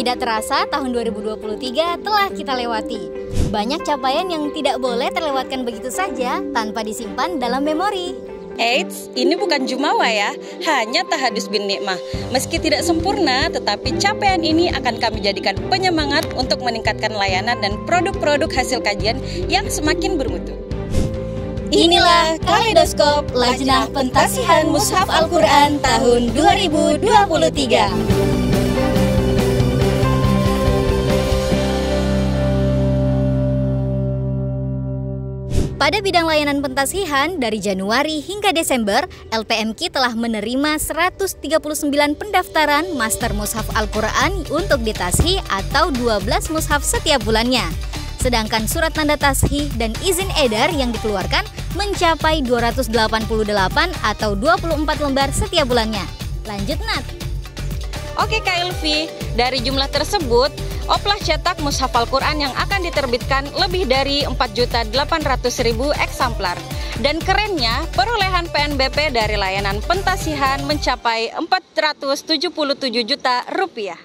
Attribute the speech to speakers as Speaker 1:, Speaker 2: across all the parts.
Speaker 1: Tidak terasa tahun 2023 telah kita lewati. Banyak capaian yang tidak boleh terlewatkan begitu saja tanpa disimpan dalam memori.
Speaker 2: Eits, ini bukan jumawa ya, hanya tahadus bin nikmah. Meski tidak sempurna, tetapi capaian ini akan kami jadikan penyemangat untuk meningkatkan layanan dan produk-produk hasil kajian yang semakin bermutu.
Speaker 1: Inilah Kaleidoskop Lajnah Pentasihan Mushaf Al-Quran tahun 2023. Pada bidang layanan pentasihan, dari Januari hingga Desember, LPMQ telah menerima 139 pendaftaran Master Mushaf Al-Quran untuk ditashih atau 12 mushaf setiap bulannya. Sedangkan surat tanda tashih dan izin edar yang dikeluarkan mencapai 288 atau 24 lembar setiap bulannya. Lanjut, Nat.
Speaker 2: Oke Kak Ilvi, dari jumlah tersebut, Oplah cetak mushaf Al-Quran yang akan diterbitkan lebih dari 4.800.000 eksemplar. Dan kerennya, perolehan PNBP dari layanan pentasihan mencapai 477 juta rupiah.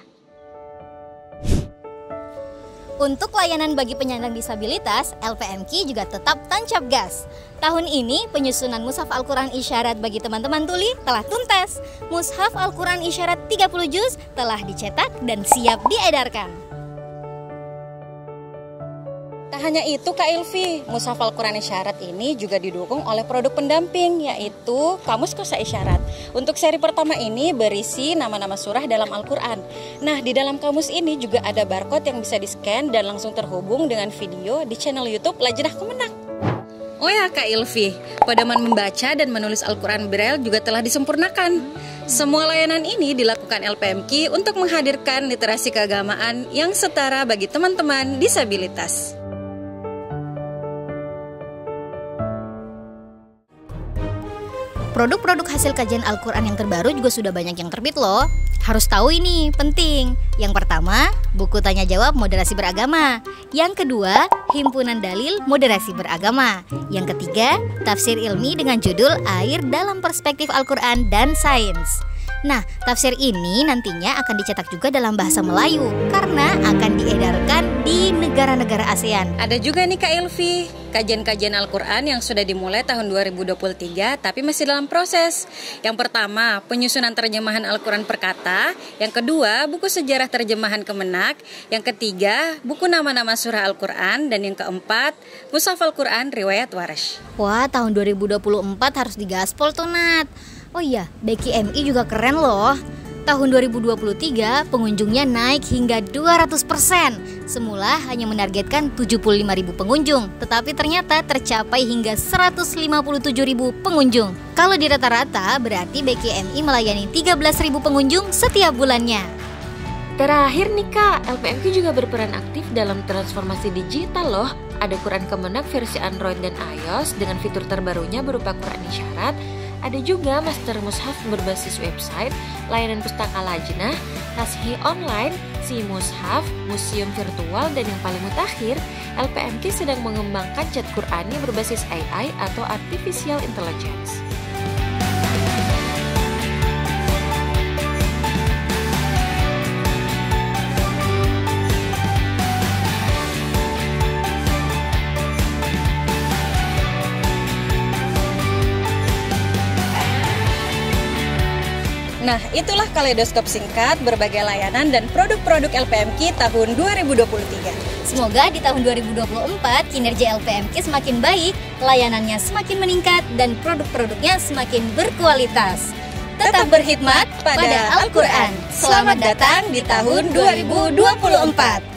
Speaker 1: Untuk layanan bagi penyandang disabilitas, LPMQ juga tetap tancap gas. Tahun ini, penyusunan Mushaf Al-Quran Isyarat bagi teman-teman tuli telah tuntas. Mushaf Al-Quran Isyarat 30 juz telah dicetak dan siap diedarkan.
Speaker 2: Tak hanya itu Kak Ilvi, Mushaf Al-Quran Isyarat ini juga didukung oleh produk pendamping, yaitu Kamus Kosa Isyarat. Untuk seri pertama ini berisi nama-nama surah dalam Al-Quran. Nah, di dalam kamus ini juga ada barcode yang bisa di-scan dan langsung terhubung dengan video di channel YouTube Lajnah Kemenak. Oh ya Kak Ilvi, pedoman membaca dan menulis Al-Quran Braille juga telah disempurnakan. Semua layanan ini dilakukan LPMQ untuk menghadirkan literasi keagamaan yang setara bagi teman-teman disabilitas.
Speaker 1: Produk-produk hasil kajian Al-Quran yang terbaru juga sudah banyak yang terbit loh. Harus tahu ini, penting. Yang pertama, buku tanya jawab moderasi beragama. Yang kedua, himpunan dalil moderasi beragama. Yang ketiga, tafsir ilmi dengan judul Air dalam Perspektif Al-Quran dan Sains. Nah, tafsir ini nantinya akan dicetak juga dalam bahasa Melayu karena akan diedarkan di negara-negara ASEAN.
Speaker 2: Ada juga nih Kak Ilvi, kajian-kajian Al-Quran yang sudah dimulai tahun 2023 tapi masih dalam proses. Yang pertama, penyusunan terjemahan Al-Quran per kata. Yang kedua, buku sejarah terjemahan Kemenak. Yang ketiga, buku nama-nama surah Al-Quran. Dan yang keempat, Mushaf Al-Quran Riwayat Warash.
Speaker 1: Wah, tahun 2024 harus digaspol tuh, Nat. Oh iya, BKMI juga keren loh. Tahun 2023 pengunjungnya naik hingga 200%. Semula hanya menargetkan 75.000 pengunjung, tetapi ternyata tercapai hingga 157.000 pengunjung. Kalau di rata-rata berarti BKMI melayani 13.000 pengunjung setiap bulannya.
Speaker 3: Terakhir nih Kak, LPMQ juga berperan aktif dalam transformasi digital loh. Ada Quran Kemenak versi Android dan iOS dengan fitur terbarunya berupa Quran Isyarat. Ada juga Master Mushaf berbasis website, layanan pustaka Lajnah, tashih online, si Mushaf, museum virtual, dan yang paling mutakhir, LPMQ sedang mengembangkan chat Qur'ani berbasis AI atau Artificial Intelligence.
Speaker 2: Nah, itulah kaleidoskop singkat berbagai layanan dan produk-produk LPMQ tahun 2023.
Speaker 1: Semoga di tahun 2024 kinerja LPMQ semakin baik, layanannya semakin meningkat, dan produk-produknya semakin berkualitas. Tetap berkhidmat pada Al-Quran. Selamat datang di tahun 2024.